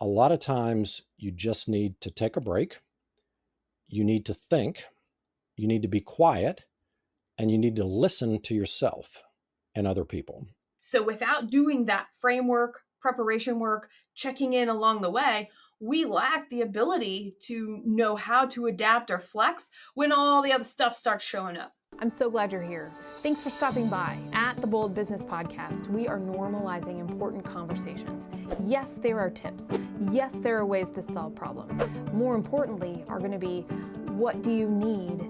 A lot of times you just need to take a break. You need to think. You need to be quiet, and you need to listen to yourself and other people. So without doing that framework, preparation work, checking in along the way, we lack the ability to know how to adapt or flex when all the other stuff starts showing up. I'm so glad you're here. Thanks for stopping by. At the Bold Business Podcast, we are normalizing important conversations. Yes, there are tips. Yes, there are ways to solve problems. More importantly, are going to be, what do you need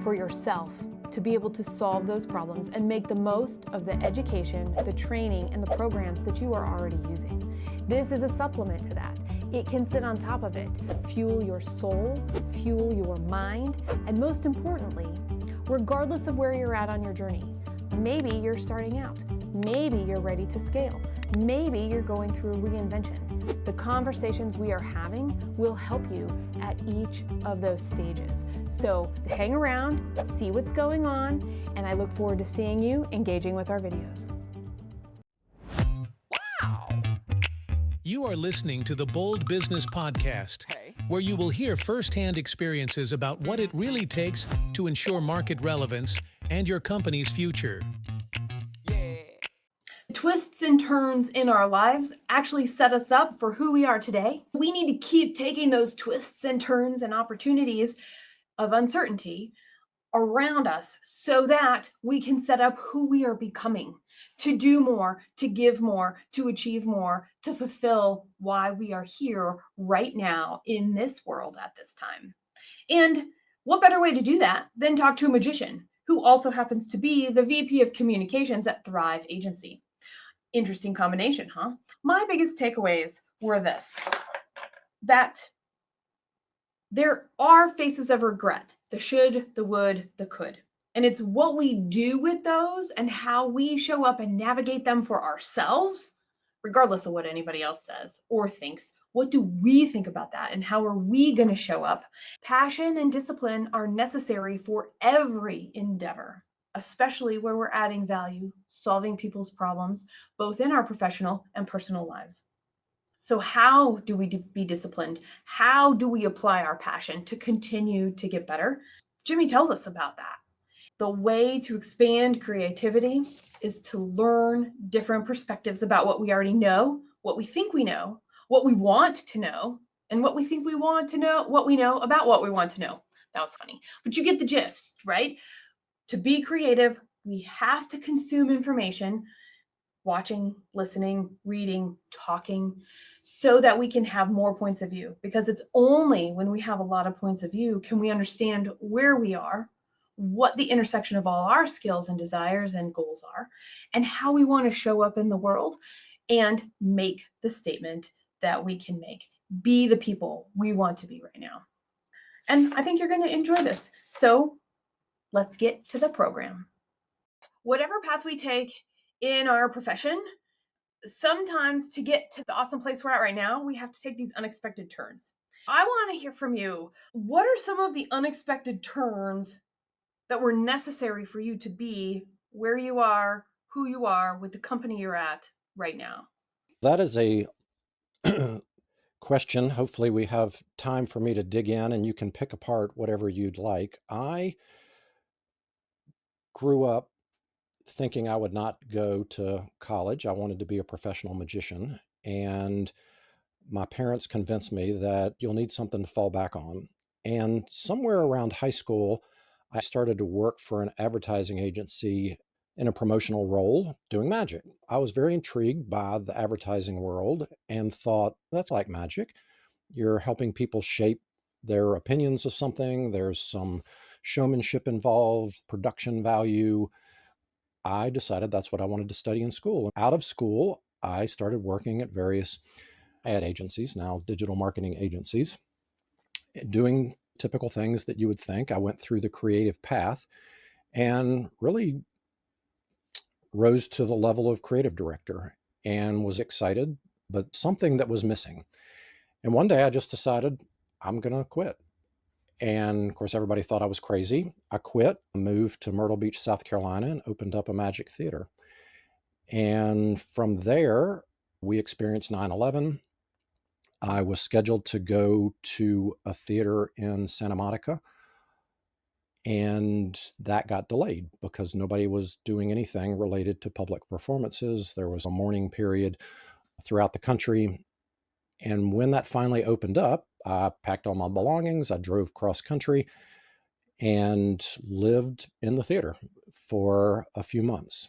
for yourself to be able to solve those problems and make the most of the education, the training, and the programs that you are already using. This is a supplement to that. It can sit on top of it, fuel your soul, fuel your mind, and most importantly, regardless of where you're at on your journey. Maybe you're starting out. Maybe you're ready to scale. Maybe you're going through reinvention. The conversations we are having will help you at each of those stages. So hang around, see what's going on, and I look forward to seeing you engaging with our videos. Wow! You are listening to the Bold Business Podcast, where you will hear firsthand experiences about what it really takes to ensure market relevance and your company's future. Twists and turns in our lives actually set us up for who we are today. We need to keep taking those twists and turns and opportunities of uncertainty around us so that we can set up who we are becoming, to do more, to give more, to achieve more, to fulfill why we are here right now in this world at this time. And what better way to do that than talk to a magician who also happens to be the VP of Communications at Thrive Agency. Interesting combination, huh? My biggest takeaways were this, that there are faces of regret, the should, the would, the could. And it's what we do with those and how we show up and navigate them for ourselves, regardless of what anybody else says or thinks. What do we think about that? And how are we going to show up? Passion and discipline are necessary for every endeavor, especially where we're adding value, solving people's problems, both in our professional and personal lives. So how do we be disciplined? How do we apply our passion to continue to get better? Jimi tells us about that. The way to expand creativity is to learn different perspectives about what we already know, what we think we know, what we want to know, and what we think we want to know, what we know about what we want to know. That was funny, but you get the gist, right? To be creative, we have to consume information, watching, listening, reading, talking, so that we can have more points of view. Because it's only when we have a lot of points of view can we understand where we are, what the intersection of all our skills and desires and goals are, and how we want to show up in the world and make the statement that we can make. Be the people we want to be right now. And I think you're going to enjoy this. So let's get to the program. Whatever path we take in our profession, sometimes to get to the awesome place we're at right now, we have to take these unexpected turns. I want to hear from you. What are some of the unexpected turns that were necessary for you to be where you are, who you are, with the company you're at right now? That is a question. Hopefully we have time for me to dig in and you can pick apart whatever you'd like. I grew up thinking I would not go to college. I wanted to be a professional magician. And my parents convinced me that you'll need something to fall back on. And somewhere around high school, I started to work for an advertising agency in a promotional role doing magic. I was very intrigued by the advertising world and thought, that's like magic. You're helping people shape their opinions of something. There's some showmanship involved, production value. I decided that's what I wanted to study in school. Out of school, I started working at various ad agencies, now digital marketing agencies, doing typical things that you would think. I went through the creative path and really rose to the level of creative director and was excited, but something that was missing. And one day I just decided I'm going to quit. And of course, everybody thought I was crazy. I quit, moved to Myrtle Beach, South Carolina, and opened up a magic theater. And from there, we experienced 9/11. I was scheduled to go to a theater in Santa Monica, and that got delayed because nobody was doing anything related to public performances. There was a mourning period throughout the country. And when that finally opened up, I packed all my belongings. I drove cross country and lived in the theater for a few months.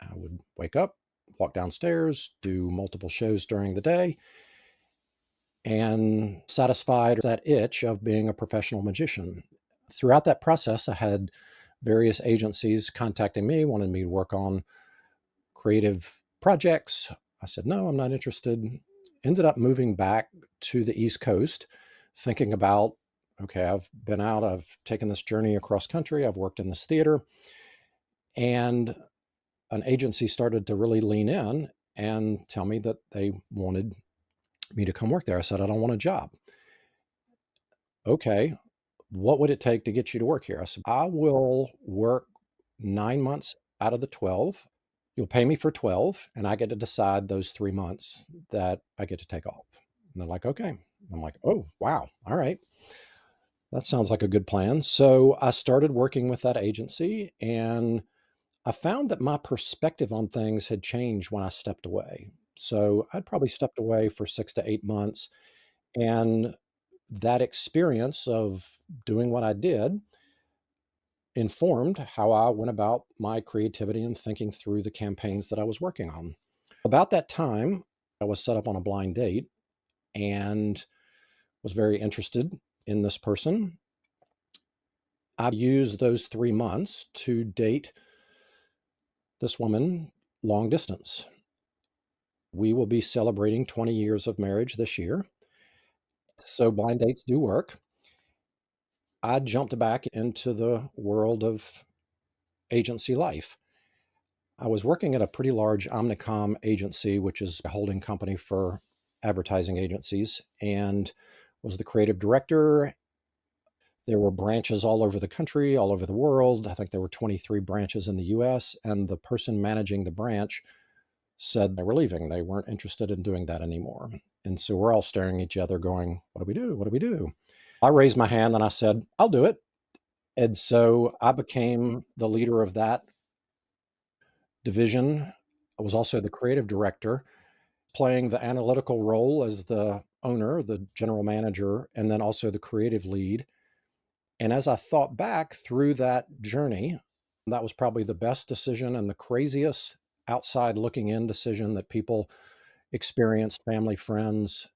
I would wake up, walk downstairs, do multiple shows during the day, and satisfied that itch of being a professional magician. Throughout that process, I had various agencies contacting me, wanting me to work on creative projects. I said, no, I'm not interested. Ended up moving back to the East Coast, thinking about, okay, I've been out, I've taken this journey across country, I've worked in this theater, and an agency started to really lean in and tell me that they wanted me to come work there. I said, I don't want a job. Okay, what would it take to get you to work here? I said, I will work 9 months out of the 12. You'll pay me for 12, and I get to decide those 3 months that I get to take off. And they're like, okay. I'm like, oh, wow. All right. That sounds like a good plan. So I started working with that agency, and I found that my perspective on things had changed when I stepped away. So I'd probably stepped away for 6 to 8 months. And that experience of doing what I did informed how I went about my creativity and thinking through the campaigns that I was working on. About that time, I was set up on a blind date and was very interested in this person. I used those 3 months to date this woman long distance. We will be celebrating 20 years of marriage this year. So blind dates do work. I jumped back into the world of agency life. I was working at a pretty large Omnicom agency, which is a holding company for advertising agencies, and was the creative director. There were branches all over the country, all over the world. I think there were 23 branches in the US, and the person managing the branch said they were leaving. They weren't interested in doing that anymore. And so we're all staring at each other going, what do we do? What do we do? I raised my hand and I said, I'll do it. And so I became the leader of that division. I was also the creative director, playing the analytical role as the owner, the general manager, and then also the creative lead. And as I thought back through that journey, that was probably the best decision and the craziest outside looking in decision that people experienced, family, friends,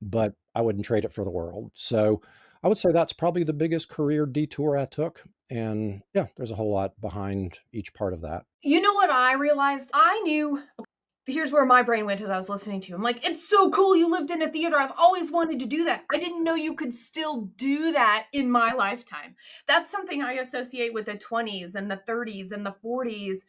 but I wouldn't trade it for the world. So I would say that's probably the biggest career detour I took. And yeah, there's a whole lot behind each part of that. You know what I realized? I knew here's where my brain went as I was listening to you. I'm like, it's so cool you lived in a theater. I've always wanted to do that. I didn't know you could still do that in my lifetime. That's something I associate with the 20s and the 30s and the 40s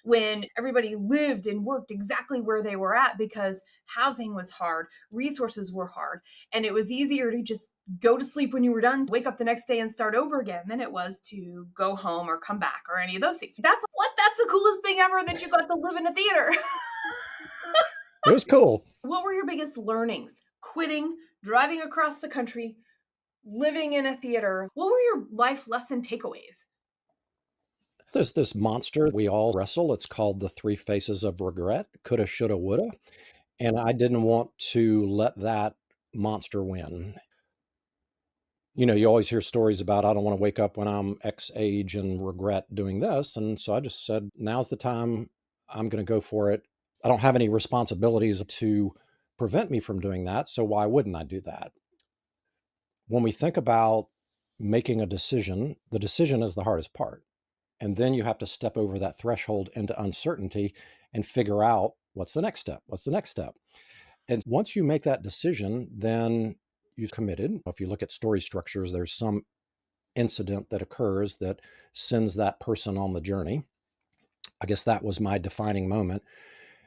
when everybody lived and worked exactly where they were at because housing was hard, resources were hard, and it was easier to just go to sleep when you were done, wake up the next day and start over again than it was to go home or come back or any of those things. That's the coolest thing ever that you got to live in a theater. It was cool. What were your biggest learnings? Quitting, driving across the country, living in a theater. What were your life lesson takeaways? There's this monster we all wrestle. It's called the three faces of regret: coulda, shoulda, woulda. And I didn't want to let that monster win. You know, you always hear stories about, I don't want to wake up when I'm X age and regret doing this. And so I just said, now's the time. I'm going to go for it. I don't have any responsibilities to prevent me from doing that. So why wouldn't I do that? When we think about making a decision, the decision is the hardest part. And then you have to step over that threshold into uncertainty and figure out what's the next step? What's the next step? And once you make that decision, then you've committed. If you look at story structures, there's some incident that occurs that sends that person on the journey. I guess that was my defining moment.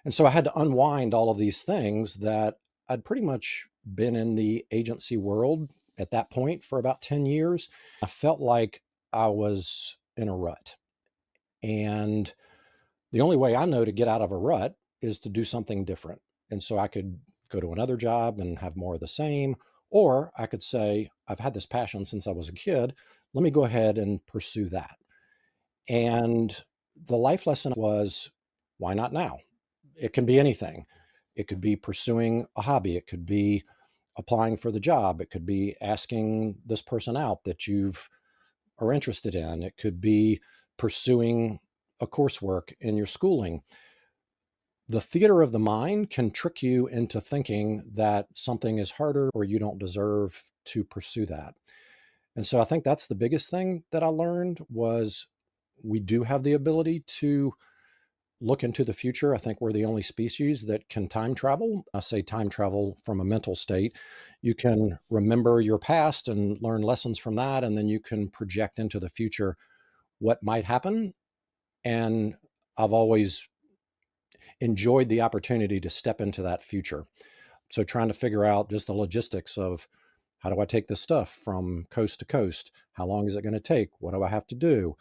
And so I had to unwind all of these things that I'd pretty much been in the agency world at that point for about 10 years. I felt like I was in a rut. And the only way I know to get out of a rut is to do something different. And so I could go to another job and have more of the same. Or I could say, I've had this passion since I was a kid. Let me go ahead and pursue that. And the life lesson was, why not now? It can be anything. It could be pursuing a hobby. It could be applying for the job. It could be asking this person out that you've are interested in. It could be pursuing a coursework in your schooling. The theater of the mind can trick you into thinking that something is harder or you don't deserve to pursue that. And so I think that's the biggest thing that I learned was we do have the ability to look into the future. I think we're the only species that can time travel. I say time travel from a mental state. You can remember your past and learn lessons from that, and then you can project into the future what might happen. And I've always enjoyed the opportunity to step into that future. So trying to figure out just the logistics of how do I take this stuff from coast to coast? How long is it going to take? What do I have to do?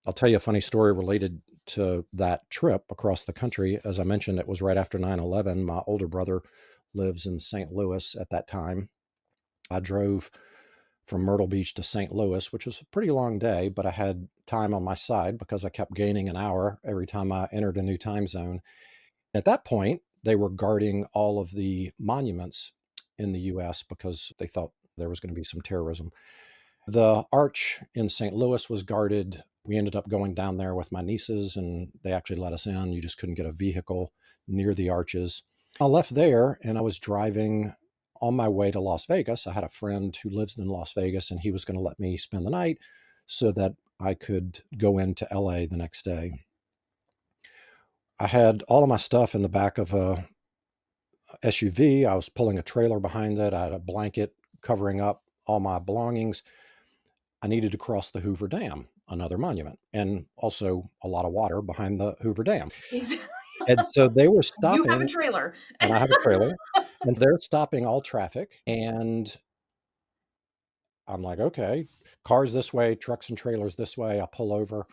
I'll tell you a funny story related to that trip across the country. As I mentioned, it was right after 9/11. My older brother lives in St. Louis at that time. I drove from Myrtle Beach to St. Louis, which was a pretty long day, but I had time on my side because I kept gaining an hour every time I entered a new time zone. At that point, they were guarding all of the monuments in the US because they thought there was going to be some terrorism. The arch in St. Louis was guarded. We ended up going down there with my nieces and they actually let us in. You just couldn't get a vehicle near the arches. I left there and I was driving on my way to Las Vegas. I had a friend who lives in Las Vegas and he was going to let me spend the night so that I could go into LA the next day. I had all of my stuff in the back of a SUV. I was pulling a trailer behind it. I had a blanket covering up all my belongings. I needed to cross the Hoover Dam, another monument, and also a lot of water behind the Hoover Dam. Exactly. And so they were You have a stopping, trailer. and I have a trailer, and they're stopping all traffic. And I'm like, okay, cars this way, trucks and trailers this way. I pull over.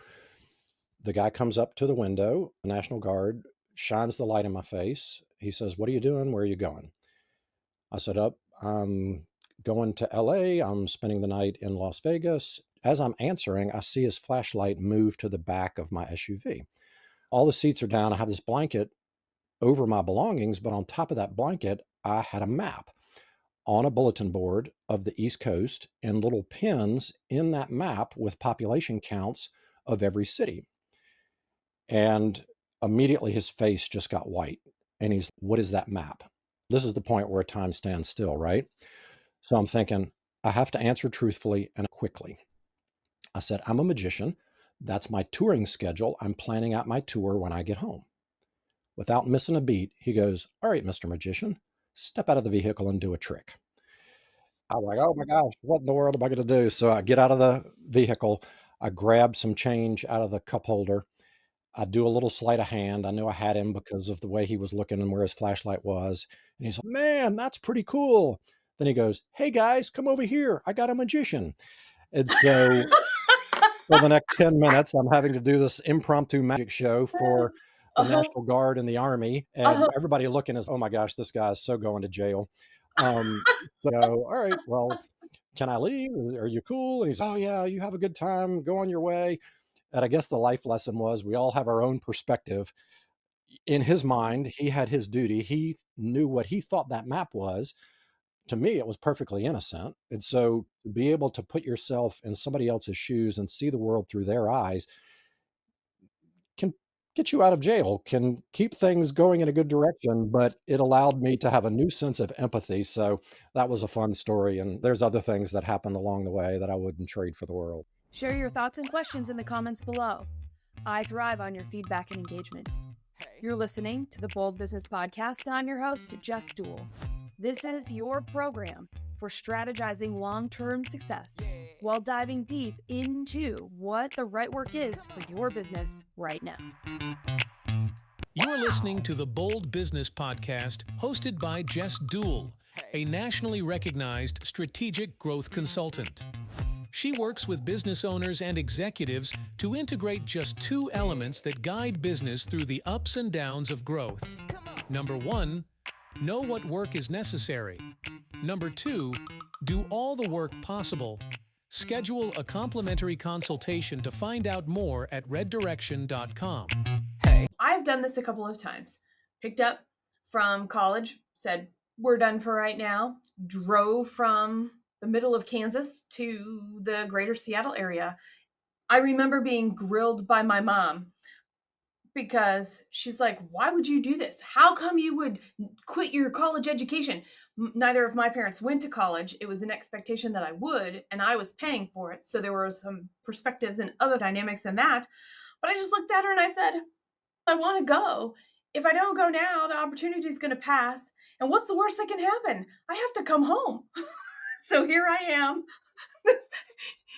The guy comes up to the window, the National Guard, shines the light in my face. He says, "What are you doing? Where are you going?" I said, I'm going to LA. I'm spending the night in Las Vegas. As I'm answering, I see his flashlight move to the back of my SUV. All the seats are down. I have this blanket over my belongings, but on top of that blanket, I had a map on a bulletin board of the East Coast and little pins in that map with population counts of every city. And immediately his face just got white. And he's, "What is that map?" This is the point where time stands still, right? So I'm thinking, I have to answer truthfully and quickly. I said, "I'm a magician. That's my touring schedule. I'm planning out my tour when I get home." Without missing a beat, he goes, "All right, Mr. Magician, step out of the vehicle and do a trick." I'm like, oh my gosh, what in the world am I going to do? So I get out of the vehicle. I grab some change out of the cup holder. I do a little sleight of hand. I knew I had him because of the way he was looking and where his flashlight was. And he's like, "Man, that's pretty cool." Then he goes, "Hey guys, come over here. I got a magician." And so for the next 10 minutes, I'm having to do this impromptu magic show for the Uh-huh. National Guard and the Army. And Uh-huh. everybody looking is, oh my gosh, this guy is so going to jail. So, all right, well, can I leave? Are you cool? And he's, "Oh yeah, you have a good time. Go on your way." And I guess the life lesson was we all have our own perspective. In his mind, he had his duty. He knew what he thought that map was. To me, it was perfectly innocent. And so to be able to put yourself in somebody else's shoes and see the world through their eyes can get you out of jail, can keep things going in a good direction. But it allowed me to have a new sense of empathy. So that was a fun story. And there's other things that happened along the way that I wouldn't trade for the world. Share your thoughts and questions in the comments below. I thrive on your feedback and engagement. You're listening to the Bold Business Podcast, and I'm your host, Jess Dewell. This is your program for strategizing long-term success while diving deep into what the right work is for your business right now. You're listening to the Bold Business Podcast, hosted by Jess Dewell, a nationally recognized strategic growth consultant. She works with business owners and executives to integrate just two elements that guide business through the ups and downs of growth. Number one, Know what work is necessary. Number 2, do all the work possible. Schedule a complimentary consultation to find out more at reddirection.com. I've done this a couple of times. Picked up from college, said, we're done for right now, drove from the middle of Kansas to the greater Seattle area. I remember being grilled by my mom because she's like, why would you do this? How come you would quit your college education? Neither of my parents went to college. It was an expectation that I would, and I was paying for it. So there were some perspectives and other dynamics in that. But I just looked at her and I said, I want to go. If I don't go now, the opportunity is going to pass. And what's the worst that can happen? I have to come home. So here I am, this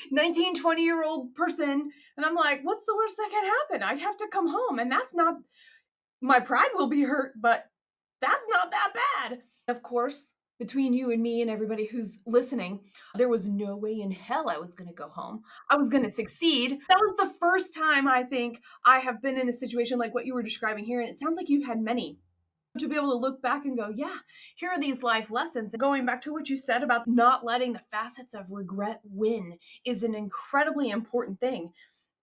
19, 20-year-old person. And I'm like, what's the worst that can happen? I'd have to come home. And that's not, my pride will be hurt, but that's not that bad. Of course, between you and me and everybody who's listening, there was no way in hell I was going to go home. I was going to succeed. That was the first time I think I have been in a situation like what you were describing here. And it sounds like you've had many. To be able to look back and go, yeah, here are these life lessons. Going back to what you said about not letting the facets of regret win is an incredibly important thing.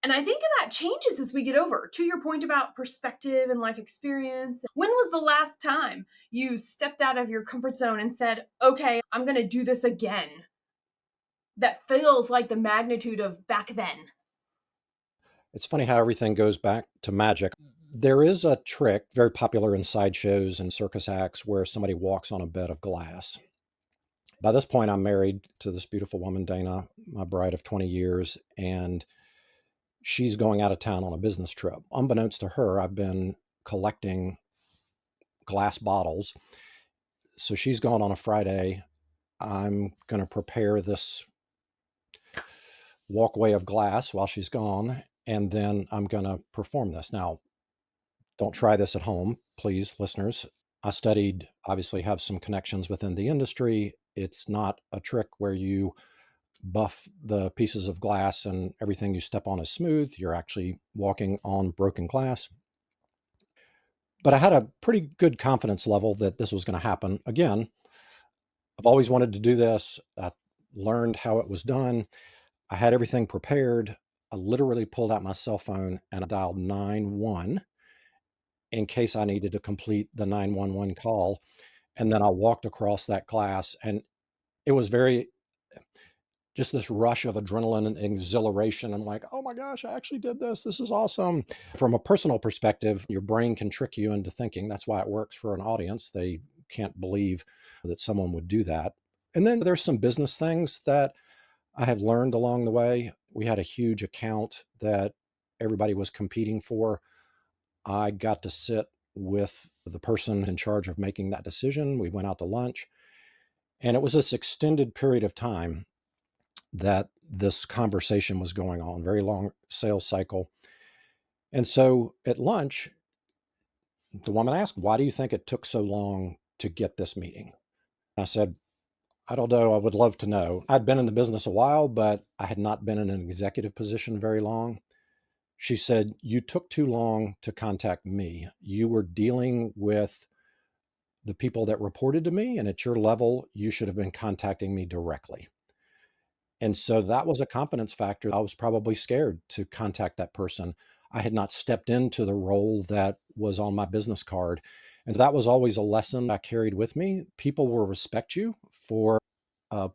And I think that changes as we get over. To your point about perspective and life experience, when was the last time you stepped out of your comfort zone and said, okay, I'm going to do this again? That feels like the magnitude of back then. It's funny how everything goes back to magic. There is a trick very popular in sideshows and circus acts where somebody walks on a bed of glass. By this point, I'm married to this beautiful woman, Dana, my bride of 20 years, and she's going out of town on a business trip. Unbeknownst to her, I've been collecting glass bottles. So she's gone on a Friday. I'm going to prepare this walkway of glass while she's gone, and then I'm going to perform this. Now, don't try this at home, please, listeners. I studied, obviously have some connections within the industry. It's not a trick where you buff the pieces of glass and everything you step on is smooth. You're actually walking on broken glass. But I had a pretty good confidence level that this was going to happen. Again, I've always wanted to do this. I learned how it was done. I had everything prepared. I literally pulled out my cell phone and I dialed 911 in case I needed to complete the 911 call. And then I walked across that glass, and it was just this rush of adrenaline and exhilaration. I'm like, oh my gosh, I actually did this. This is awesome. From a personal perspective, your brain can trick you into thinking. That's why it works for an audience. They can't believe that someone would do that. And then there's some business things that I have learned along the way. We had a huge account that everybody was competing for. I got to sit with the person in charge of making that decision. We went out to lunch, and it was this extended period of time that this conversation was going on, very long sales cycle. And so at lunch, the woman asked, why do you think it took so long to get this meeting? I said, I don't know. I would love to know. I'd been in the business a while, but I had not been in an executive position very long. She said, you took too long to contact me. You were dealing with the people that reported to me, and at your level, you should have been contacting me directly. And so that was a confidence factor. I was probably scared to contact that person. I had not stepped into the role that was on my business card. And that was always a lesson I carried with me. People will respect you for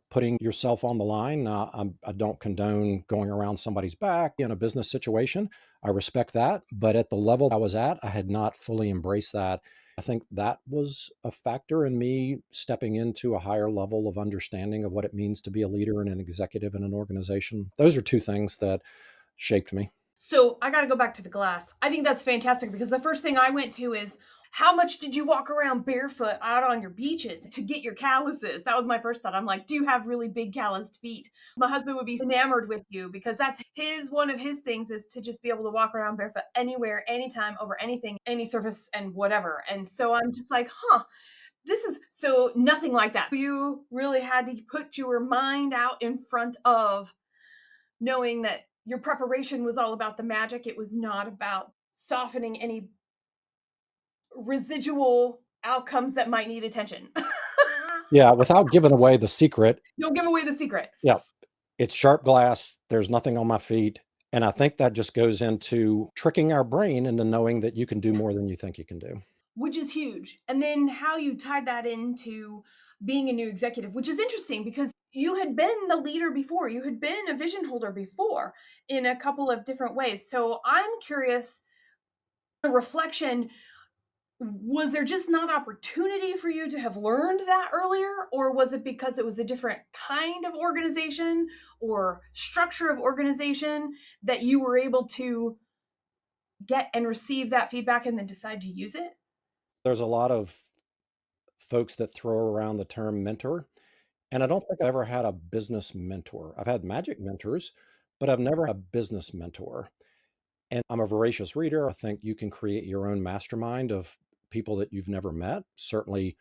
putting yourself on the line. I don't condone going around somebody's back in a business situation. I respect that. But at the level I was at, I had not fully embraced that. I think that was a factor in me stepping into a higher level of understanding of what it means to be a leader and an executive in an organization. Those are two things that shaped me. So I got to go back to the glass. I think that's fantastic because the first thing I went to is, how much did you walk around barefoot out on your beaches to get your calluses? That was my first thought. I'm like, do you have really big calloused feet? My husband would be enamored with you because that's one of his things is to just be able to walk around barefoot anywhere, anytime, over anything, any surface and whatever. And so I'm just like, this is so nothing like that. You really had to put your mind out in front of knowing that your preparation was all about the magic. It was not about softening any residual outcomes that might need attention. Yeah, without giving away the secret, Don't give away the secret. yeah, it's sharp glass, there's nothing on my feet, and I think that just goes into tricking our brain into knowing that you can do more than you think you can do. Which is huge. And then how you tied that into being a new executive, which is interesting because you had been the leader before, you had been a vision holder before in a couple of different ways. So I'm curious, a reflection, was there just not opportunity for you to have learned that earlier? Or was it because it was a different kind of organization or structure of organization that you were able to get and receive that feedback and then decide to use it? There's a lot of folks that throw around the term mentor, and I don't think I ever had a business mentor. I've had magic mentors, but I've never had a business mentor. And I'm a voracious reader. I think you can create your own mastermind of people that you've never met, certainly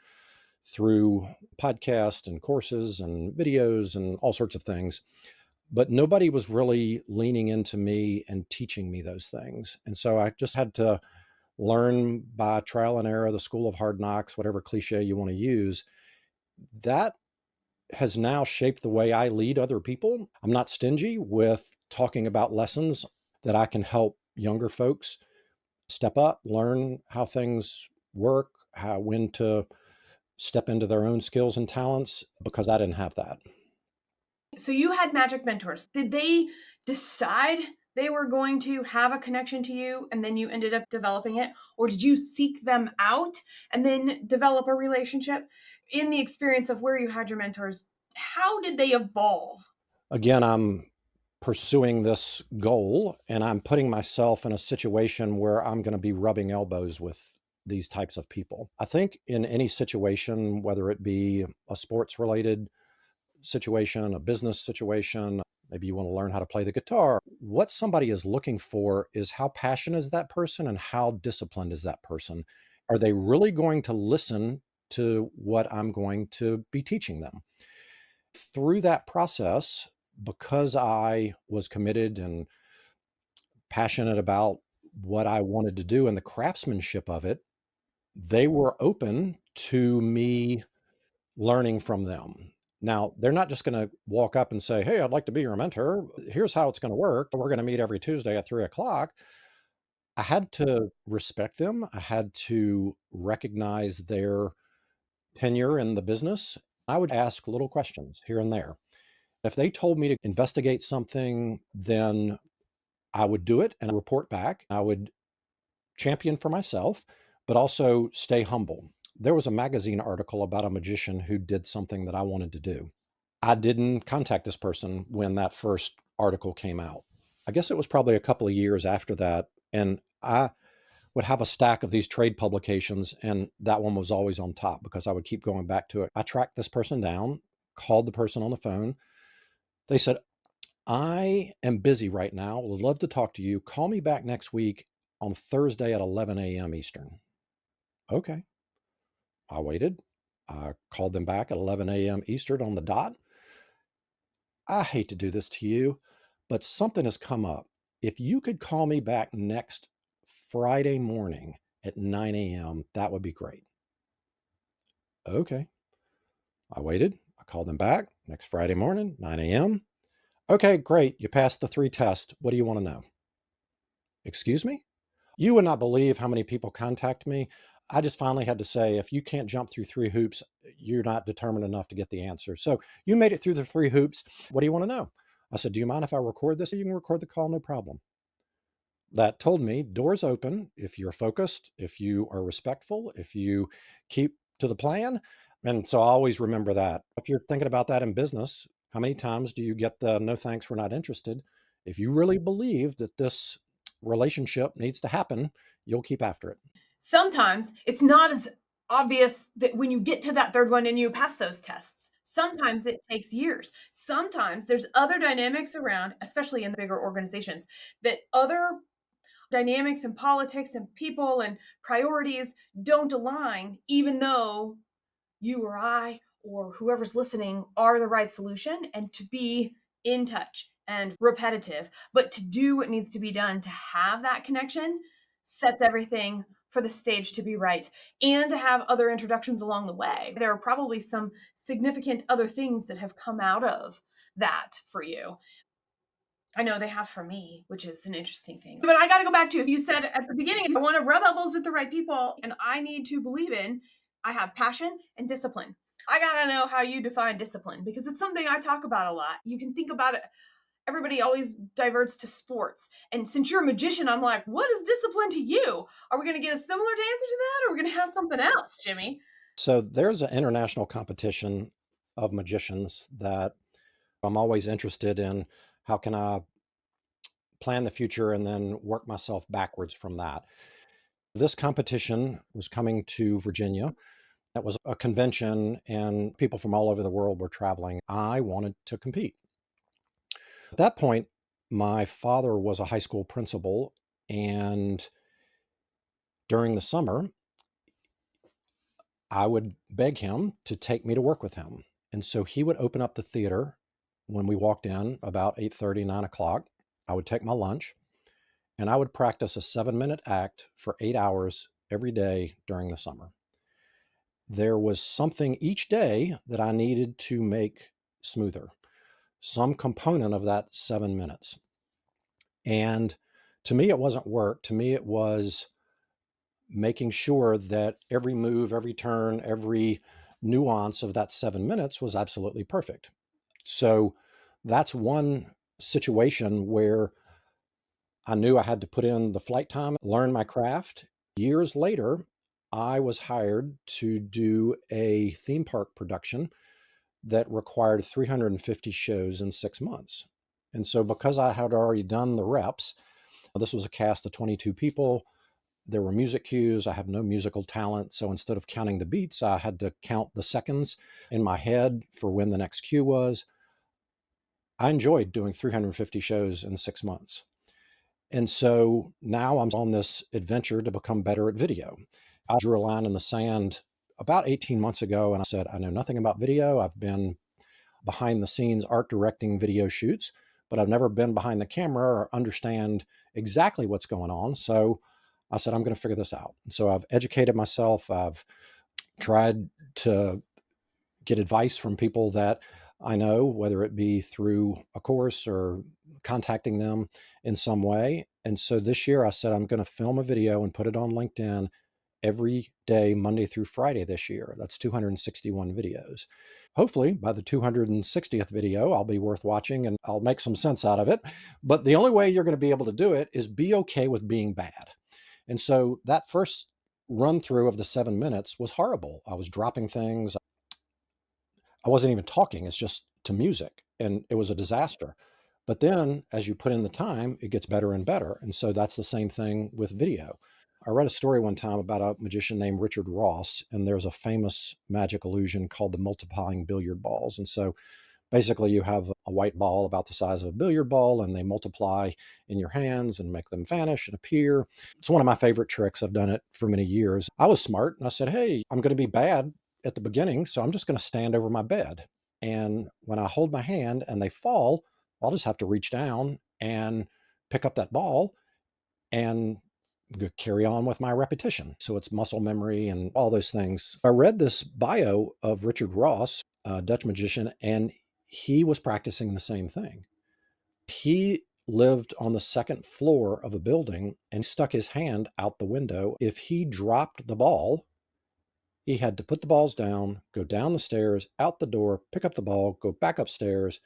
through podcasts and courses and videos and all sorts of things. But nobody was really leaning into me and teaching me those things. And so I just had to learn by trial and error, the school of hard knocks, whatever cliche you want to use. That has now shaped the way I lead other people. I'm not stingy with talking about lessons that I can help younger folks step up, learn how things work, when to step into their own skills and talents, because I didn't have that. So you had magic mentors. Did they decide they were going to have a connection to you and then you ended up developing it? Or did you seek them out and then develop a relationship? In the experience of where you had your mentors, how did they evolve? Again, I'm pursuing this goal and I'm putting myself in a situation where I'm going to be rubbing elbows with these types of people. I think in any situation, whether it be a sports related situation, a business situation, maybe you want to learn how to play the guitar, what somebody is looking for is how passionate is that person and how disciplined is that person? Are they really going to listen to what I'm going to be teaching them? Through that process, because I was committed and passionate about what I wanted to do and the craftsmanship of it, they were open to me learning from them. Now, they're not just going to walk up and say, "Hey, I'd like to be your mentor. Here's how it's going to work. We're going to meet every Tuesday at 3 o'clock." I had to respect them. I had to recognize their tenure in the business. I would ask little questions here and there. If they told me to investigate something, then I would do it and report back. I would champion for myself, but also stay humble. There was a magazine article about a magician who did something that I wanted to do. I didn't contact this person when that first article came out. I guess it was probably a couple of years after that. And I would have a stack of these trade publications, and that one was always on top because I would keep going back to it. I tracked this person down, called the person on the phone. They said, "I am busy right now. Would love to talk to you. Call me back next week on Thursday at 11 a.m. Eastern." Okay. I waited. I called them back at 11 a.m. Eastern on the dot. "I hate to do this to you, but something has come up. If you could call me back next Friday morning at 9 a.m., that would be great." Okay. I waited. I called them back next Friday morning, 9 a.m. "Okay, great. You passed the 3 tests. What do you want to know?" "Excuse me?" You would not believe how many people contact me. I just finally had to say, if you can't jump through 3 hoops, you're not determined enough to get the answer. "So you made it through the 3 hoops. What do you want to know?" I said, "Do you mind if I record this?" "You can record the call, no problem." That told me doors open if you're focused, if you are respectful, if you keep to the plan. And so I always remember that. If you're thinking about that in business, how many times do you get the "no thanks, we're not interested"? If you really believe that this relationship needs to happen, you'll keep after it. Sometimes it's not as obvious that when you get to that third one and you pass those tests. Sometimes it takes years. Sometimes there's other dynamics around, especially in the bigger organizations, that other dynamics and politics and people and priorities don't align, even though you or I or whoever's listening are the right solution, and to be in touch and repetitive, but to do what needs to be done to have that connection sets everything for the stage to be right and to have other introductions along the way. There are probably some significant other things that have come out of that for you. I know they have for me, which is an interesting thing. But I got to go back to, you said at the beginning, I want to rub elbows with the right people, and I need to believe in, I have passion and discipline. I got to know how you define discipline, because it's something I talk about a lot. You can think about it. Everybody always diverts to sports. And since you're a magician, I'm like, what is discipline to you? Are we going to get a similar answer to that? Or are we going to have something else, Jimmy? So there's an international competition of magicians that I'm always interested in. How can I plan the future and then work myself backwards from that? This competition was coming to Virginia. It was a convention and people from all over the world were traveling. I wanted to compete. At that point, my father was a high school principal, and during the summer, I would beg him to take me to work with him. And so he would open up the theater when we walked in about 8:30, 9 o'clock. I would take my lunch and I would practice a 7-minute act for 8 hours every day during the summer. There was something each day that I needed to make smoother, some component of that 7 minutes. And to me, it wasn't work. To me, it was making sure that every move, every turn, every nuance of that 7 minutes was absolutely perfect. So that's one situation where I knew I had to put in the flight time, learn my craft. Years later, I was hired to do a theme park production that required 350 shows in 6 months. And so because I had already done the reps, this was a cast of 22 people. There were music cues. I have no musical talent. So instead of counting the beats, I had to count the seconds in my head for when the next cue was. I enjoyed doing 350 shows in 6 months. And so now I'm on this adventure to become better at video. I drew a line in the sand about 18 months ago and I said, I know nothing about video. I've been behind the scenes art directing video shoots, but I've never been behind the camera or understand exactly what's going on. So I said, I'm going to figure this out. And so I've educated myself. I've tried to get advice from people that I know, whether it be through a course or contacting them in some way. And so this year I said, I'm going to film a video and put it on LinkedIn every day, Monday through Friday this year. That's 261 videos. Hopefully by the 260th video, I'll be worth watching and I'll make some sense out of it. But the only way you're going to be able to do it is be okay with being bad. And so that first run through of the 7 minutes was horrible. I was dropping things. I wasn't even talking. It's just to music. And it was a disaster. But then as you put in the time, it gets better and better. And so that's the same thing with video. I read a story one time about a magician named Richard Ross, and there's a famous magic illusion called the multiplying billiard balls. And so basically you have a white ball about the size of a billiard ball and they multiply in your hands and make them vanish and appear. It's one of my favorite tricks. I've done it for many years. I was smart and I said, hey, I'm going to be bad at the beginning, so I'm just going to stand over my bed. And when I hold my hand and they fall, I'll just have to reach down and pick up that ball and carry on with my repetition. So it's muscle memory and all those things. I read this bio of Richard Ross, a Dutch magician, and he was practicing the same thing. He lived on the second floor of a building and stuck his hand out the window. If he dropped the ball, he had to put the balls down, go down the stairs, out the door, pick up the ball, go back upstairs.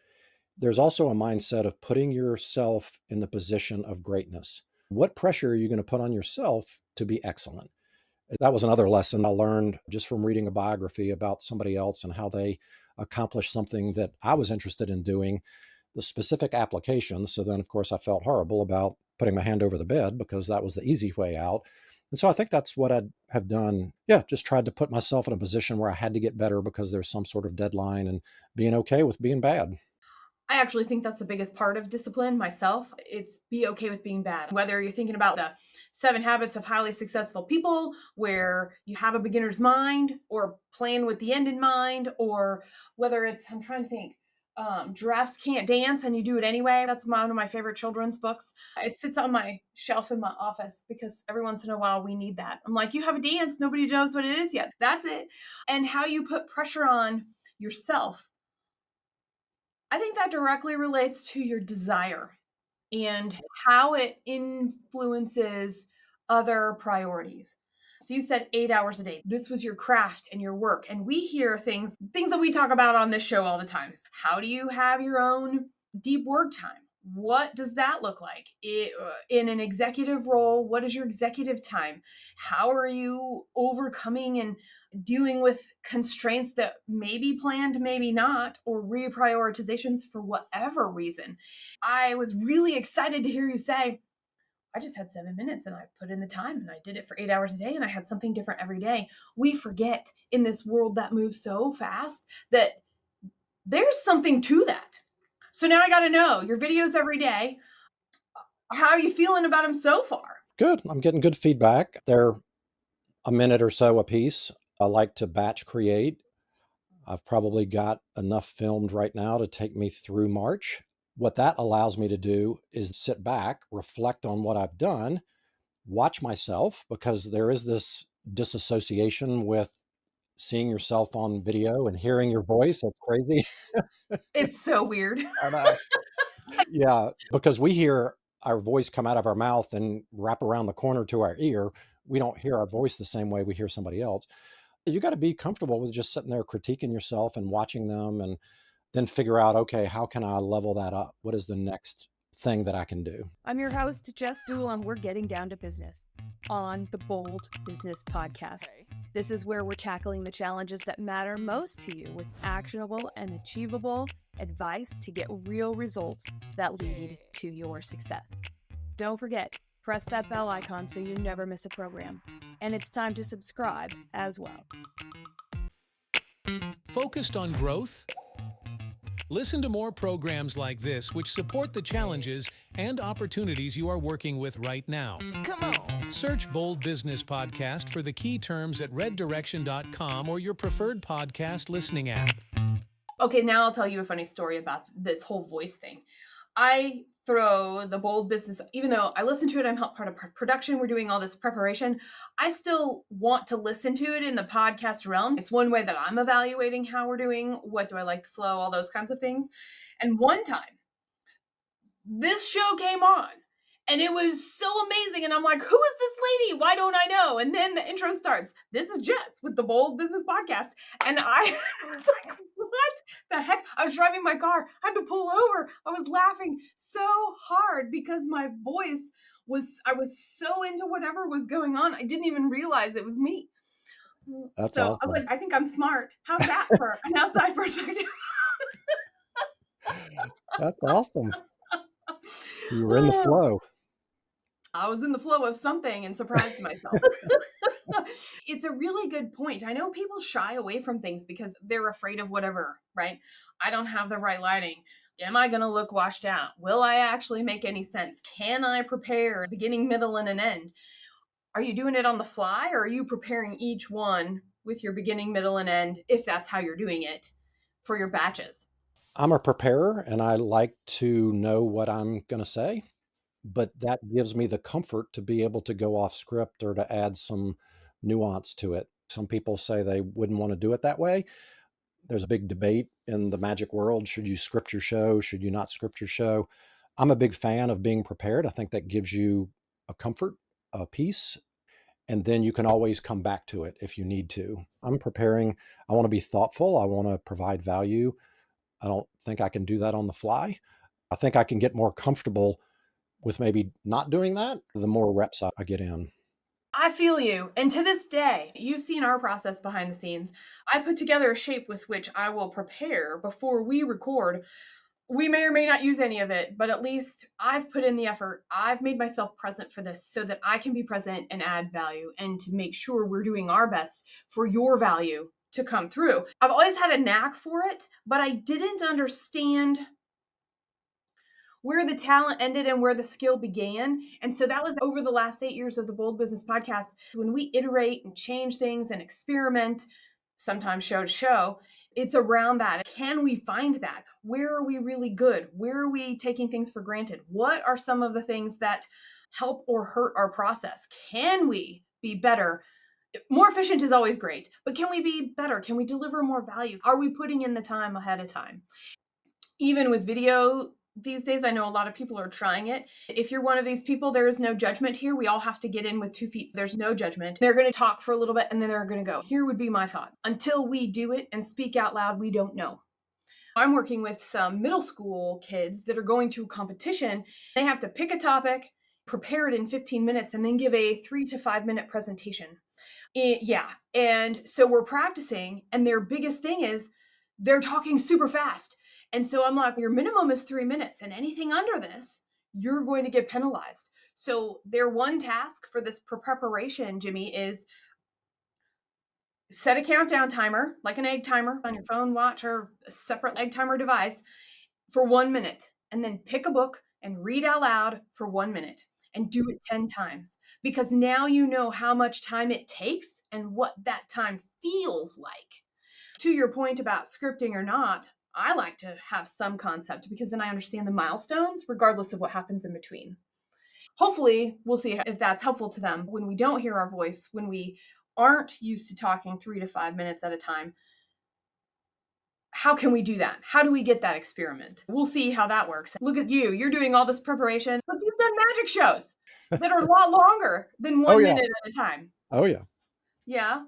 There's also a mindset of putting yourself in the position of greatness. What pressure are you going to put on yourself to be excellent? That was another lesson I learned just from reading a biography about somebody else and how they accomplished something that I was interested in doing, the specific applications. So then, of course, I felt horrible about putting my hand over the bed because that was the easy way out. And so I think that's what I'd have done. Yeah, just tried to put myself in a position where I had to get better because there's some sort of deadline and being okay with being bad. I actually think that's the biggest part of discipline myself. It's be okay with being bad. Whether you're thinking about the 7 habits of highly successful people, where you have a beginner's mind or plan with the end in mind, or whether it's, I'm trying to think, Giraffes Can't Dance and You Do It Anyway. That's one of my favorite children's books. It sits on my shelf in my office because every once in a while we need that. I'm like, you have a dance, nobody knows what it is yet. That's it. And how you put pressure on yourself. I think that directly relates to your desire and how it influences other priorities. So you said 8 hours a day. This was your craft and your work. And we hear things that we talk about on this show all the time. How do you have your own deep work time? What does that look like? In an executive role, what is your executive time? How are you overcoming and dealing with constraints that may be planned, maybe not, or reprioritizations for whatever reason? I was really excited to hear you say, I just had 7 minutes and I put in the time and I did it for 8 hours a day and I had something different every day. We forget in this world that moves so fast that there's something to that. So now I got to know your videos every day. How are you feeling about them so far? Good. I'm getting good feedback. They're a minute or so a piece. I like to batch create. I've probably got enough filmed right now to take me through March. What that allows me to do is sit back, reflect on what I've done, watch myself, because there is this disassociation with seeing yourself on video and hearing your voice. That's crazy. It's so weird. I know. Yeah, because we hear our voice come out of our mouth and wrap around the corner to our ear. We don't hear our voice the same way we hear somebody else. You got to be comfortable with just sitting there critiquing yourself and watching them and then figure out, okay, how can I level that up? What is the next thing that I can do? I'm your host, Jess Dewell, and we're getting down to business on the Bold Business Podcast. This is where we're tackling the challenges that matter most to you with actionable and achievable advice to get real results that lead to your success. Don't forget, press that bell icon so you never miss a program. And it's time to subscribe as well. Focused on growth? Listen to more programs like this which support the challenges and opportunities you are working with right now. Come on. Search Bold Business Podcast for the key terms at reddirection.com or your preferred podcast listening app. Okay, now I'll tell you a funny story about this whole voice thing. I throw the Bold Business, even though I listen to it, I'm part of production, we're doing all this preparation, I still want to listen to it in the podcast realm. It's one way that I'm evaluating how we're doing, what do I like the flow, all those kinds of things. And one time, this show came on, and it was so amazing. And I'm like, who is this lady? Why don't I know? And then the intro starts. This is Jess with the Bold Business Podcast. And I was like, what the heck? I was driving my car. I had to pull over. I was laughing so hard because my voice I was so into whatever was going on. I didn't even realize it was me. That's So awesome. I was like, I think I'm smart. How's that for an outside perspective? That's awesome. You were in the flow. I was in the flow of something and surprised myself. It's a really good point. I know people shy away from things because they're afraid of whatever, right? I don't have the right lighting. Am I going to look washed out? Will I actually make any sense? Can I prepare a beginning, middle, and an end? Are you doing it on the fly, or are you preparing each one with your beginning, middle, and end, if that's how you're doing it, for your batches? I'm a preparer and I like to know what I'm going to say, but that gives me the comfort to be able to go off script or to add some nuance to it. Some people say they wouldn't want to do it that way. There's a big debate in the magic world. Should you script your show? Should you not script your show? I'm a big fan of being prepared. I think that gives you a comfort, a peace, and then you can always come back to it if you need to. I'm preparing. I want to be thoughtful. I want to provide value. I don't think I can do that on the fly. I think I can get more comfortable with maybe not doing that the more reps I get in. I feel you. And to this day, you've seen our process behind the scenes. I put together a shape with which I will prepare before we record. We may or may not use any of it, but at least I've put in the effort. I've made myself present for this so that I can be present and add value and to make sure we're doing our best for your value to come through. I've always had a knack for it, but I didn't understand where the talent ended and where the skill began. And so that was over the last 8 years of the Bold Business Podcast. When we iterate and change things and experiment, sometimes show to show, It's around that. Can we find that? Where are we really good? Where are we taking things for granted? What are some of the things that help or hurt our process? Can we be better? More efficient is always great, but can we be better? Can we deliver more value? Are we putting in the time ahead of time? Even with video these days, I know a lot of people are trying it. If you're one of these people, there is no judgment here. We all have to get in with 2 feet. There's no judgment. They're going to talk for a little bit and then they're going to go. Here would be my thought. Until we do it and speak out loud, we don't know. I'm working with some middle school kids that are going to a competition. They have to pick a topic, prepare it in 15 minutes, and then give a 3 to 5 minute presentation. Yeah. And so we're practicing, and their biggest thing is they're talking super fast. And so I'm like, your minimum is 3 minutes, and anything under this, you're going to get penalized. So their one task for this preparation, Jimmy, is set a countdown timer, like an egg timer on your phone, watch, or a separate egg timer device for 1 minute, and then pick a book and read out loud for 1 minute and do it 10 times, because now you know how much time it takes and what that time feels like. To your point about scripting or not, I like to have some concept because then I understand the milestones regardless of what happens in between. Hopefully, we'll see if that's helpful to them when we don't hear our voice, when we aren't used to talking 3 to 5 minutes at a time. How can we do that? How do we get that experiment? We'll see how that works. Look at you. You're doing all this preparation, but you've done magic shows that are a lot longer than 1 minute at a time. Oh, yeah. Yeah.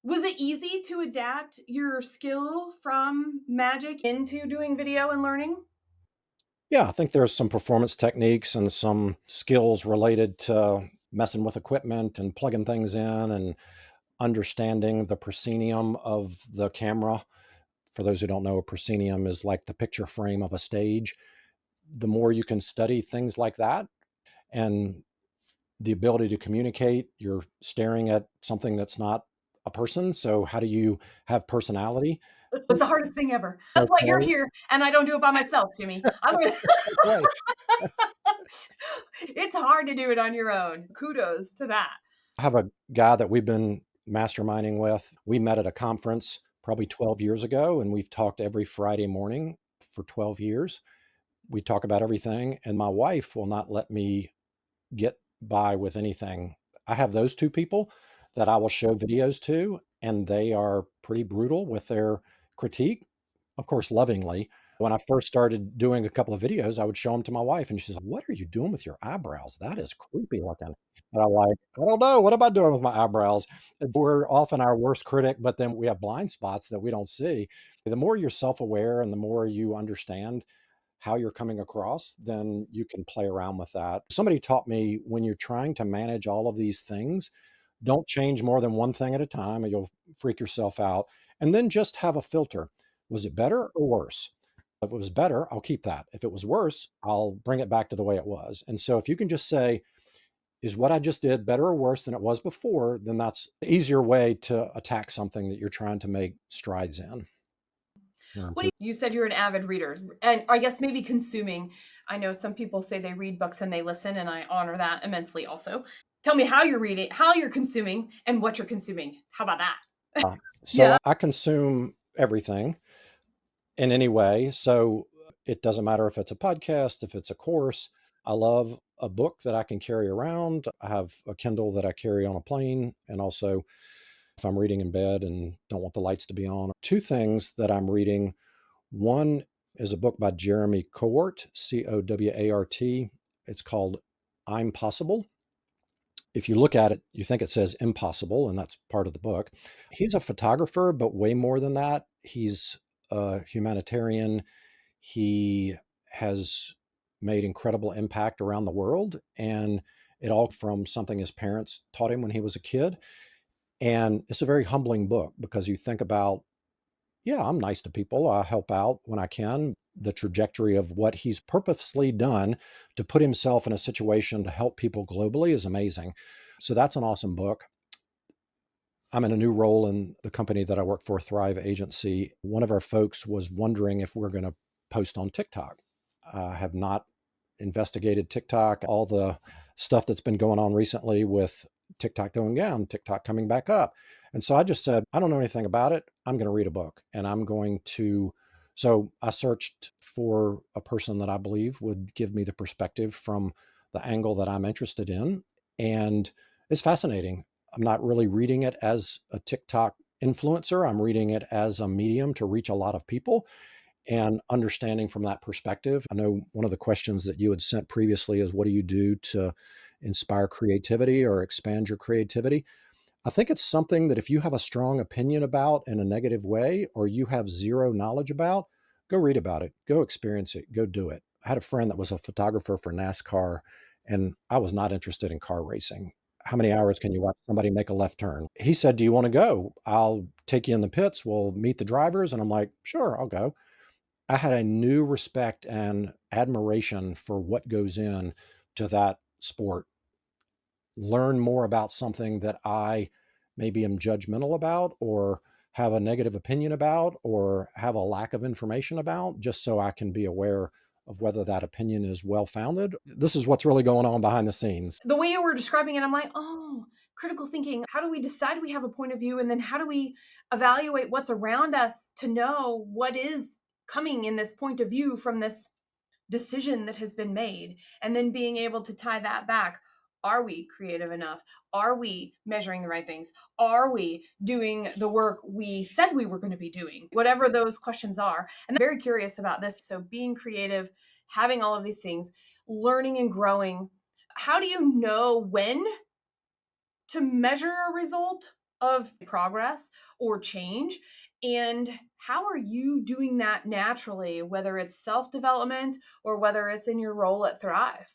Was it easy to adapt your skill from magic into doing video and learning? Yeah, I think there's some performance techniques and some skills related to messing with equipment and plugging things in and understanding the proscenium of the camera. For those who don't know, a proscenium is like the picture frame of a stage. The more you can study things like that and the ability to communicate, you're staring at something that's not a person. So how do you have personality? It's the hardest thing ever. That's why you're here, and I don't do it by myself, Jimmy. Right. It's hard to do it on your own. Kudos to that. I have a guy that we've been masterminding with. We met at a conference probably 12 years ago, and we've talked every Friday morning for 12 years. We talk about everything, and my wife will not let me get by with anything. I have those 2 people that I will show videos to, and they are pretty brutal with their critique, of course, lovingly. When I first started doing a couple of videos, I would show them to my wife, and she's like, "What are you doing with your eyebrows? That is creepy looking." And I'm like, "I don't know. What am I doing with my eyebrows?" And we're often our worst critic, but then we have blind spots that we don't see. The more you're self-aware and the more you understand how you're coming across, then you can play around with that. Somebody taught me, when you're trying to manage all of these things, don't change more than one thing at a time or you'll freak yourself out. And then just have a filter. Was it better or worse? If it was better, I'll keep that. If it was worse, I'll bring it back to the way it was. And so if you can just say, is what I just did better or worse than it was before, then that's an easier way to attack something that you're trying to make strides in. You said you're an avid reader, and I guess maybe consuming. I know some people say they read books and they listen, and I honor that immensely also. Tell me how you're reading, how you're consuming, and what you're consuming. How about that? So Yeah. I consume everything in any way. So it doesn't matter if it's a podcast, if it's a course. I love a book that I can carry around. I have a Kindle that I carry on a plane. And also, if I'm reading in bed and don't want the lights to be on. 2 things that I'm reading. One is a book by Jimi Cowart, Cowart. It's called I'm Possible. If you look at it, you think it says impossible, and that's part of the book. He's a photographer, but way more than that. He's a humanitarian. He has made incredible impact around the world, and it all from something his parents taught him when he was a kid. And it's a very humbling book because you think about, yeah, I'm nice to people. I help out when I can. The trajectory of what he's purposely done to put himself in a situation to help people globally is amazing. So that's an awesome book. I'm in a new role in the company that I work for, Thrive Agency. One of our folks was wondering if we're going to post on TikTok. I have not investigated TikTok, all the stuff that's been going on recently with TikTok going down, TikTok coming back up. And so I just said, I don't know anything about it. I'm going to read a book and I'm going to. So I searched for a person that I believe would give me the perspective from the angle that I'm interested in. And it's fascinating. I'm not really reading it as a TikTok influencer. I'm reading it as a medium to reach a lot of people and understanding from that perspective. I know one of the questions that you had sent previously is, what do you do to inspire creativity or expand your creativity? I think it's something that if you have a strong opinion about in a negative way, or you have zero knowledge about, go read about it, go experience it, go do it. I had a friend that was a photographer for NASCAR, and I was not interested in car racing. How many hours can you watch somebody make a left turn? He said, do you want to go? I'll take you in the pits. We'll meet the drivers. And I'm like, sure, I'll go. I had a new respect and admiration for what goes in to that sport. Learn more about something that I maybe am judgmental about, or have a negative opinion about, or have a lack of information about, just so I can be aware of whether that opinion is well founded. This is what's really going on behind the scenes. The way you were describing it, I'm like, oh, critical thinking. How do we decide we have a point of view? And then how do we evaluate what's around us to know what is coming in this point of view from this decision that has been made? And then being able to tie that back. Are we creative enough? Are we measuring the right things? Are we doing the work we said we were going to be doing? Whatever those questions are. And I'm very curious about this. So being creative, having all of these things, learning and growing. How do you know when to measure a result of progress or change? And how are you doing that naturally, whether it's self-development or whether it's in your role at Thrive?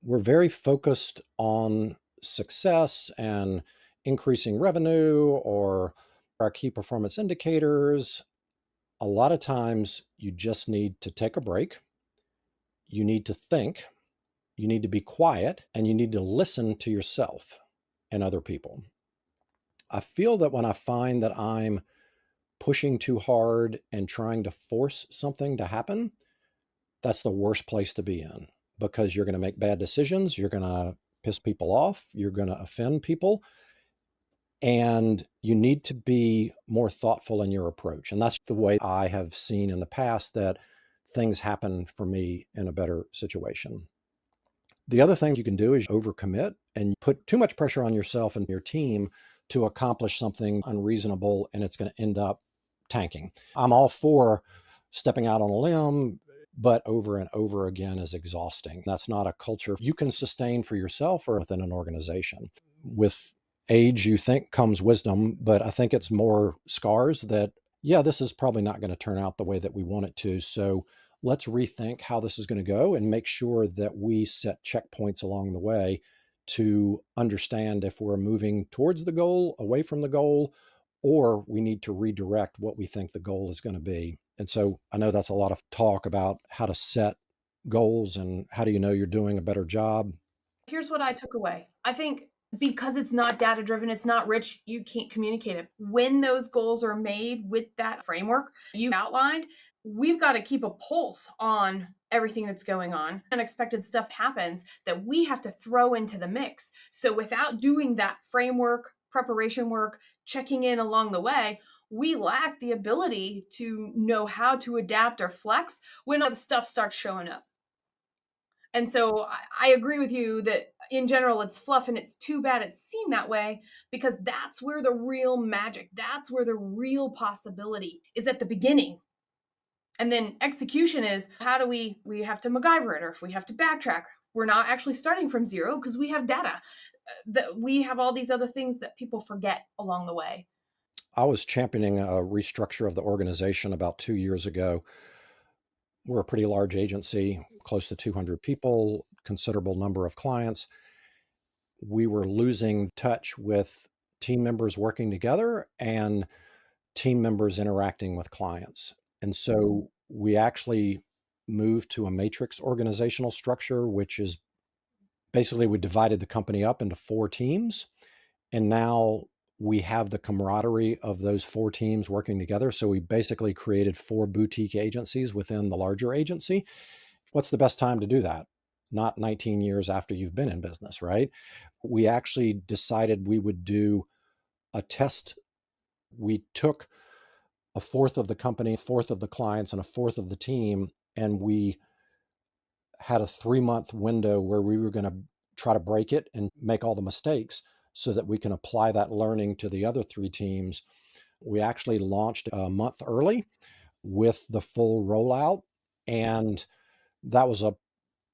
We're very focused on success and increasing revenue or our key performance indicators. A lot of times you just need to take a break. You need to think, you need to be quiet, and you need to listen to yourself and other people. I feel that when I find that I'm pushing too hard and trying to force something to happen, that's the worst place to be in, because you're going to make bad decisions. You're going to piss people off. You're going to offend people. And you need to be more thoughtful in your approach. And that's the way I have seen in the past that things happen for me in a better situation. The other thing you can do is overcommit and put too much pressure on yourself and your team to accomplish something unreasonable, and it's going to end up tanking. I'm all for stepping out on a limb, but over and over again is exhausting. That's not a culture you can sustain for yourself or within an organization. With age, you think comes wisdom, but I think it's more scars that, yeah, this is probably not going to turn out the way that we want it to. So let's rethink how this is going to go and make sure that we set checkpoints along the way to understand if we're moving towards the goal, away from the goal, or we need to redirect what we think the goal is going to be. And so I know that's a lot of talk about how to set goals and how do you know you're doing a better job. Here's what I took away. I think because it's not data driven, it's not rich, you can't communicate it. When those goals are made with that framework you outlined, we've got to keep a pulse on everything that's going on. Unexpected stuff happens that we have to throw into the mix. So without doing that framework, preparation work, checking in along the way, we lack the ability to know how to adapt or flex when all the stuff starts showing up. And so I agree with you that in general, it's fluff, and it's too bad it's seen that way, because that's where the real magic, that's where the real possibility is, at the beginning. And then execution is, how do we have to MacGyver it, or if we have to backtrack, we're not actually starting from zero because we have data, that we have all these other things that people forget along the way. I was championing a restructure of the organization about 2 years ago. We're a pretty large agency, close to 200 people, considerable number of clients. We were losing touch with team members working together and team members interacting with clients. And so we actually moved to a matrix organizational structure, which is basically we divided the company up into 4 teams. And now we have the camaraderie of those 4 teams working together. So we basically created 4 boutique agencies within the larger agency. What's the best time to do that? Not 19 years after you've been in business, right? We actually decided we would do a test We took a fourth of the company, a fourth of the clients, and a fourth of the team, and we had a 3-month window where we were going to try to break it and make all the mistakes so that we can apply that learning to the other 3 teams. We actually launched a month early with the full rollout, and that was a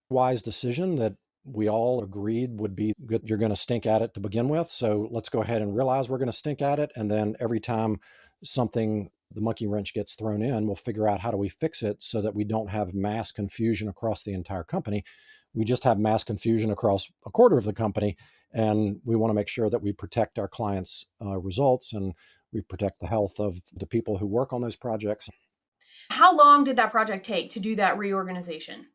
wise decision that we all agreed would be good. You're going to stink at it to begin with, so let's go ahead and realize we're going to stink at it, and then every time the monkey wrench gets thrown in, we'll figure out how do we fix it so that we don't have mass confusion across the entire company. We just have mass confusion across a quarter of the company, and we want to make sure that we protect our clients' results, and we protect the health of the people who work on those projects. How long did that project take to do that reorganization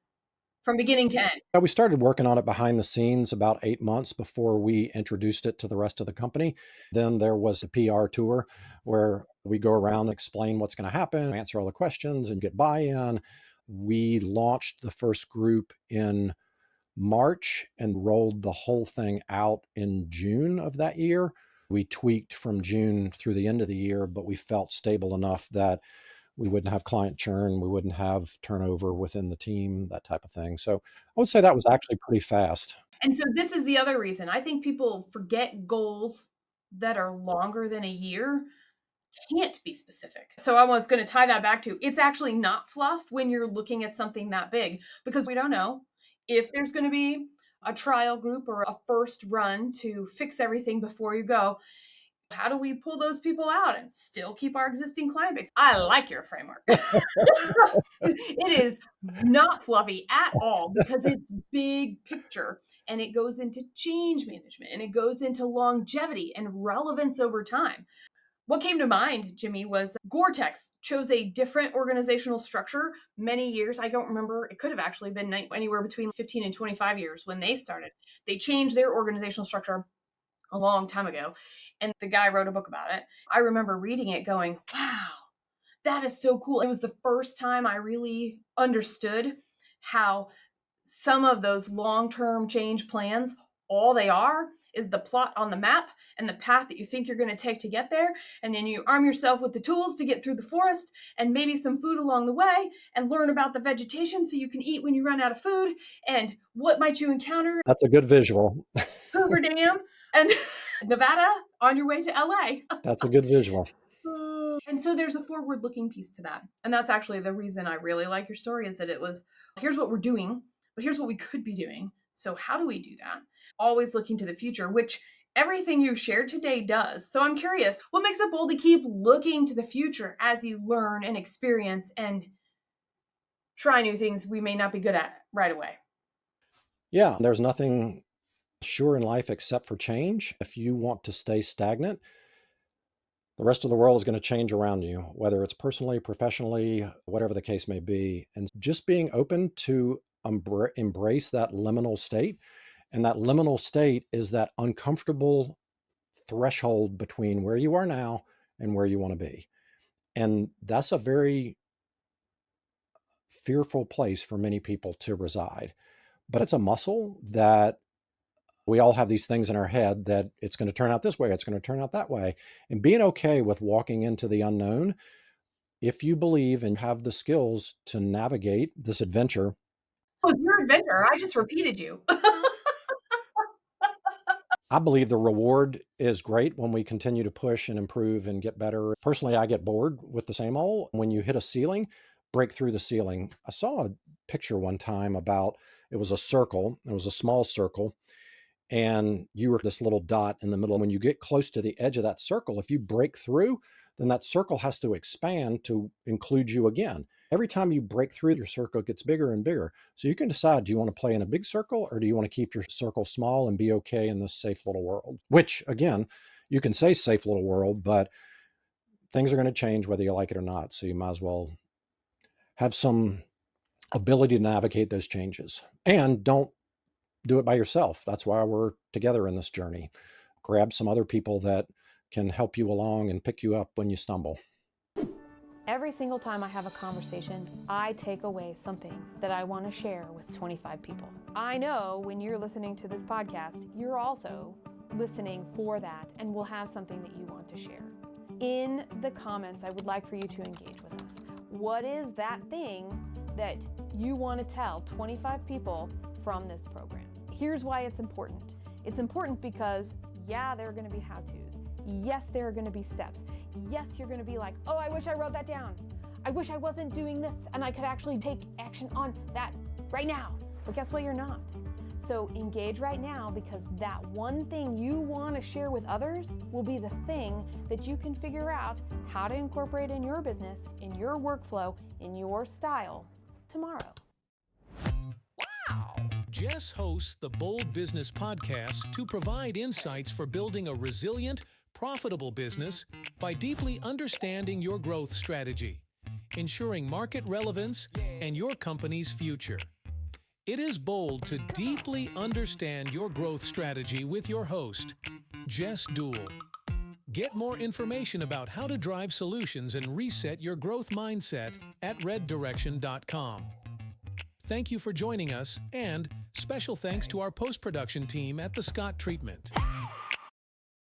from beginning to end? We started working on it behind the scenes about 8 months before we introduced it to the rest of the company. Then there was a PR tour where we go around and explain what's going to happen, answer all the questions, and get buy-in. We launched the first group in March and rolled the whole thing out in June of that year. We tweaked from June through the end of the year, but we felt stable enough that we wouldn't have client churn, we wouldn't have turnover within the team, that type of thing. So I would say that was actually pretty fast. And so this is the other reason. I think people forget goals that are longer than a year can't be specific. So I was going to tie that back to it's actually not fluff when you're looking at something that big, because we don't know if there's going to be a trial group or a first run to fix everything before you go. How do we pull those people out and still keep our existing client base? I like your framework. It is not fluffy at all because it's big picture, and it goes into change management, and it goes into longevity and relevance over time. What came to mind, Jimmy, was Gore-Tex chose a different organizational structure many years. I don't remember. It could have actually been anywhere between 15 and 25 years when they started. They changed their organizational structure a long time ago, and the guy wrote a book about it. I remember reading it going, wow, that is so cool. It was the first time I really understood how some of those long-term change plans, all they are is the plot on the map and the path that you think you're going to take to get there. And then you arm yourself with the tools to get through the forest and maybe some food along the way and learn about the vegetation so you can eat when you run out of food. And what might you encounter? That's a good visual. Hoover Dam and Nevada on your way to LA. That's a good visual. And so there's a forward-looking piece to that. And that's actually the reason I really like your story, is that it was, here's what we're doing, but here's what we could be doing. So how do we do that? Always looking to the future, which everything you've shared today does. So I'm curious, what makes it bold to keep looking to the future as you learn and experience and try new things we may not be good at right away? Yeah, there's nothing sure in life except for change. If you want to stay stagnant, the rest of the world is going to change around you, whether it's personally, professionally, whatever the case may be. And just being open to embrace that liminal state. And that liminal state is that uncomfortable threshold between where you are now and where you want to be. And that's a very fearful place for many people to reside. But it's a muscle that we all have these things in our head that it's going to turn out this way, it's going to turn out that way. And being okay with walking into the unknown, if you believe and have the skills to navigate this adventure. Oh, you're an adventurer. I just repeated you. I believe the reward is great when we continue to push and improve and get better. Personally, I get bored with the same old. When you hit a ceiling, break through the ceiling. I saw a picture one time about, it was a circle, it was a small circle, and you were this little dot in the middle. When you get close to the edge of that circle, if you break through, then that circle has to expand to include you again. Every time you break through, your circle gets bigger and bigger. So you can decide, do you want to play in a big circle, or do you want to keep your circle small and be okay in this safe little world? Which, again, you can say safe little world, but things are going to change whether you like it or not. So you might as well have some ability to navigate those changes. And don't do it by yourself. That's why we're together in this journey. Grab some other people that can help you along and pick you up when you stumble. Every single time I have a conversation, I take away something that I want to share with 25 people. I know when you're listening to this podcast, you're also listening for that and will have something that you want to share. In the comments, I would like for you to engage with us. What is that thing that you want to tell 25 people from this program? Here's why it's important. It's important because, yeah, there are going to be how-tos. Yes, there are going to be steps. Yes, you're going to be like, oh, I wish I wrote that down. I wish I wasn't doing this and I could actually take action on that right now. But guess what? You're not. So engage right now, because that one thing you want to share with others will be the thing that you can figure out how to incorporate in your business, in your workflow, in your style tomorrow. Wow! Jess hosts the Bold Business Podcast to provide insights for building a resilient, profitable business by deeply understanding your growth strategy, ensuring market relevance, and your company's future. It is bold to deeply understand your growth strategy with your host, Jess Dewell. Get more information about how to drive solutions and reset your growth mindset at reddirection.com. Thank you for joining us, and special thanks to our post-production team at The Scott Treatment.